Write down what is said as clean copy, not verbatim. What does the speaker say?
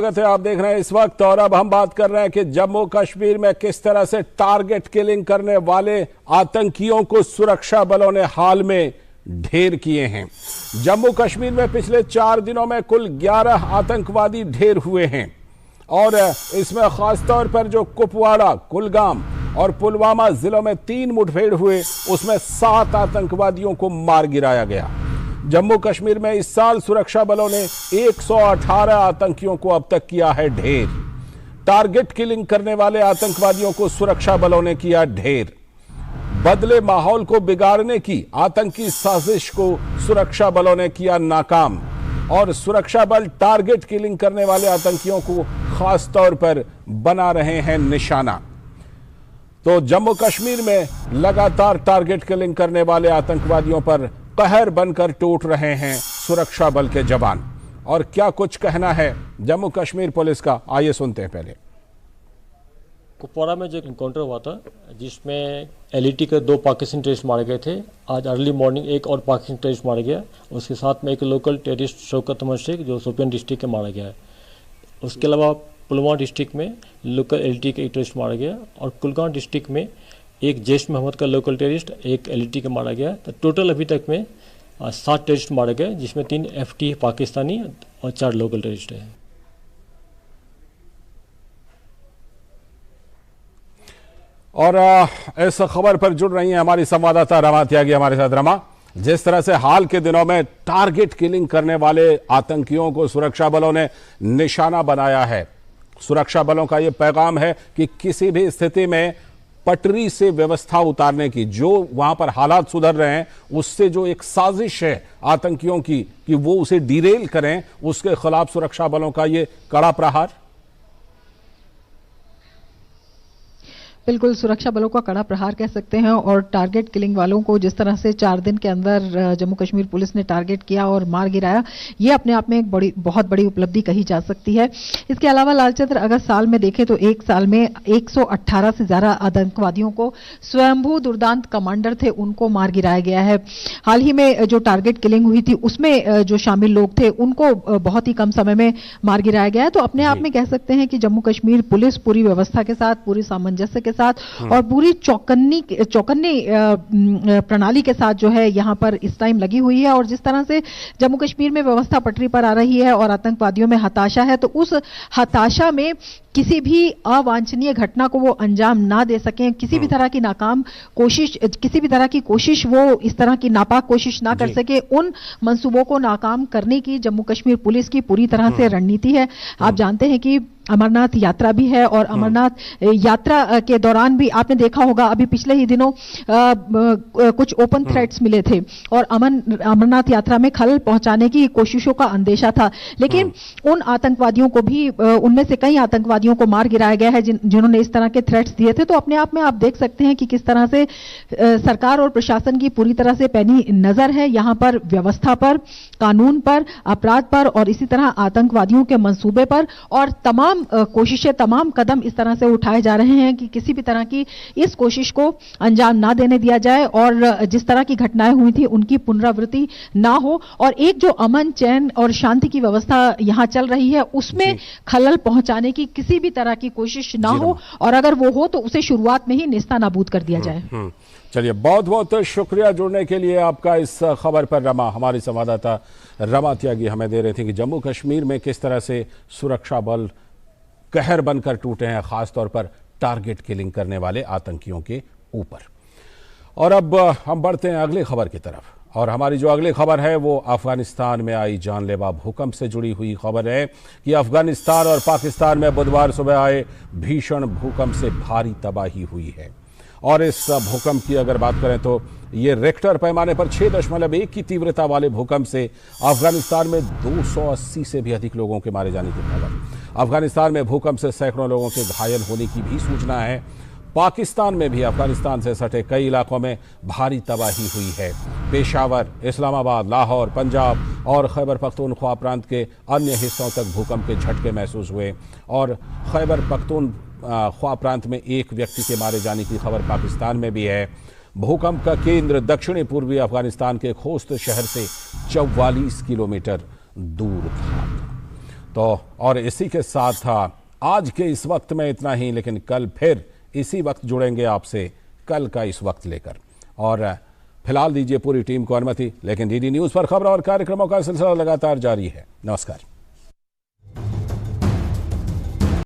स्वागत है, आप देख रहे हैं इस वक्त। और अब हम बात कर रहे हैं कि जम्मू कश्मीर में किस तरह से टारगेट किलिंग करने वाले आतंकियों को सुरक्षा बलों ने हाल में ढेर किए हैं। जम्मू कश्मीर में पिछले 4 दिनों में कुल 11 आतंकवादी ढेर हुए हैं और इसमें खासतौर पर जो कुपवाड़ा, कुलगाम और पुलवामा जिलों में 3 मुठभेड़ हुए, उसमें 7 आतंकवादियों को मार गिराया गया। जम्मू कश्मीर में इस साल सुरक्षा बलों ने 118 आतंकियों को अब तक किया है ढेर। टारगेट किलिंग करने वाले आतंकवादियों को सुरक्षा बलों ने किया ढेर। बदले माहौल को बिगाड़ने की आतंकी साजिश को सुरक्षा बलों ने किया नाकाम और सुरक्षा बल टारगेट किलिंग करने वाले आतंकियों को खास तौर पर बना रहे हैं निशाना। तो जम्मू कश्मीर में लगातार टारगेट किलिंग करने वाले आतंकवादियों पर कहर बनकर टूट रहे हैं सुरक्षा बल के जवान। और क्या कुछ कहना है जम्मू कश्मीर पुलिस का, आइए सुनते हैं। पहले कुपवाड़ा में जो इनकाउंटर हुआ था जिसमें एलईटी के 2 पाकिस्तानी टेररिस्ट मारे गए थे, आज अर्ली मॉर्निंग एक और पाकिस्तानी टेररिस्ट मारा गया। उसके साथ में एक लोकल टेररिस्ट शौकत अहमद शेख जो शोपियान डिस्ट्रिक्ट के मारा गया है। उसके अलावा पुलवामा डिस्ट्रिक्ट में लोकल एलईटी के एक टेररिस्ट मारा गया और कुलगाम डिस्ट्रिक्ट में एक जैश मोहम्मद का लोकल टेररिस्ट, एक एलईटी का मारा गया। तो टोटल अभी तक में 7 टेररिस्ट मारे गए, जिसमें 3 एफटी पाकिस्तानी और 4 लोकल टेररिस्ट हैं। और इस खबर पर जुड़ रही हैं हमारी संवाददाता रमा त्यागी हमारे साथ। रमा, जिस तरह से हाल के दिनों में टारगेट किलिंग करने वाले आतंकियों को सुरक्षा बलों ने निशाना बनाया है, सुरक्षा बलों का यह पैगाम है कि किसी भी स्थिति में पटरी से व्यवस्था उतारने की, जो वहां पर हालात सुधर रहे हैं उससे जो एक साजिश है आतंकियों की कि वो उसे डिरेल करें, उसके खिलाफ सुरक्षा बलों का ये कड़ा प्रहार। बिल्कुल, सुरक्षा बलों का कड़ा प्रहार कह सकते हैं। और टारगेट किलिंग वालों को जिस तरह से 4 दिन के अंदर जम्मू कश्मीर पुलिस ने टारगेट किया और मार गिराया, ये अपने आप में एक बहुत बड़ी उपलब्धि कही जा सकती है। इसके अलावा लालचंद्र, अगर साल में देखें तो एक साल में 118 से ज्यादा आतंकवादियों को स्वयंभू दुर्दांत कमांडर थे उनको मार गिराया गया है। हाल ही में जो टारगेट किलिंग हुई थी उसमें जो शामिल लोग थे उनको बहुत ही कम समय में मार गिराया गया है। तो अपने आप में कह सकते हैं कि जम्मू कश्मीर पुलिस पूरी व्यवस्था के साथ, पूरी सामंजस्य के साथ और पूरी चौकन्नी प्रणाली के साथ जो है यहां पर इस टाइम लगी हुई है। और जिस तरह से जम्मू कश्मीर में व्यवस्था पटरी पर आ रही है और आतंकवादियों में हताशा है, तो उस हताशा में किसी भी अवांछनीय घटना को वो अंजाम ना दे सकें, किसी भी तरह की किसी भी तरह की कोशिश वो इस तरह की नापाक कोशिश ना कर सके, उन मंसूबों को नाकाम करने की जम्मू कश्मीर पुलिस की पूरी तरह से रणनीति है। आप जानते हैं कि अमरनाथ यात्रा भी है और अमरनाथ यात्रा के दौरान भी आपने देखा होगा, अभी पिछले ही दिनों कुछ ओपन थ्रेट्स मिले थे और अमरनाथ यात्रा में खलल पहुंचाने की कोशिशों का अंदेशा था। लेकिन उन आतंकवादियों को भी, उनमें से कई आतंकवादियों को मार गिराया गया है जिन्होंने इस तरह के थ्रेट्स दिए थे। तो अपने आप में आप देख सकते हैं कि किस तरह से सरकार और प्रशासन की पूरी तरह से पैनी नजर है यहां पर व्यवस्था पर, कानून पर, अपराध पर और इसी तरह आतंकवादियों के मंसूबे पर। और तमाम कोशिशें, तमाम कदम इस तरह से उठाए जा रहे हैं कि किसी भी तरह की इस कोशिश को अंजाम ना देने दिया जाए और जिस तरह की घटनाएं हुई थी उनकी पुनरावृत्ति ना हो और एक जो अमन, चैन और शांति की व्यवस्था यहां चल रही है उसमें खलल पहुंचाने की किसी भी तरह की कोशिश ना हो, और अगर वो हो तो उसे शुरुआत में ही नेस्तानाबूद कर दिया जाए। चलिए, बहुत बहुत शुक्रिया जुड़ने के लिए आपका इस खबर पर। रमा, हमारी संवाददाता रमा त्यागी हमें दे रहे थे कि जम्मू कश्मीर में किस तरह से सुरक्षा बल कहर बनकर टूटे हैं, खासतौर पर टारगेट किलिंग करने वाले आतंकियों के ऊपर। और अब हम बढ़ते हैं अगली खबर की तरफ और हमारी जो अगली खबर है वो अफगानिस्तान में आई जानलेवा भूकंप से जुड़ी हुई खबर है कि अफगानिस्तान और पाकिस्तान में बुधवार सुबह आए भीषण भूकंप से भारी तबाही हुई है। और इस भूकंप की अगर बात करें तो ये रिक्टर पैमाने पर 6.1 की तीव्रता वाले भूकंप से अफगानिस्तान में 280 से भी अधिक लोगों के मारे जाने की खबर। अफगानिस्तान में भूकंप से सैकड़ों लोगों के घायल होने की भी सूचना है। पाकिस्तान में भी अफगानिस्तान से सटे कई इलाकों में भारी तबाही हुई है। पेशावर, इस्लामाबाद, लाहौर, पंजाब और खैबर पख्तूनख्वा प्रांत के अन्य हिस्सों तक भूकंप के झटके महसूस हुए और खैबर पख्तूनख्वा प्रांत में एक व्यक्ति के मारे जाने की खबर पाकिस्तान में भी है। भूकंप का केंद्र दक्षिणी पूर्वी अफगानिस्तान के खोस्त शहर से 44 किलोमीटर दूर था। तो और इसी के साथ आज के इस वक्त में इतना ही, लेकिन कल फिर इसी वक्त जुड़ेंगे आपसे, कल का इस वक्त लेकर। और फिलहाल दीजिए पूरी टीम को अनुमति, लेकिन डीडी न्यूज़ पर खबरों और कार्यक्रमों का सिलसिला लगातार जारी है। नमस्कार।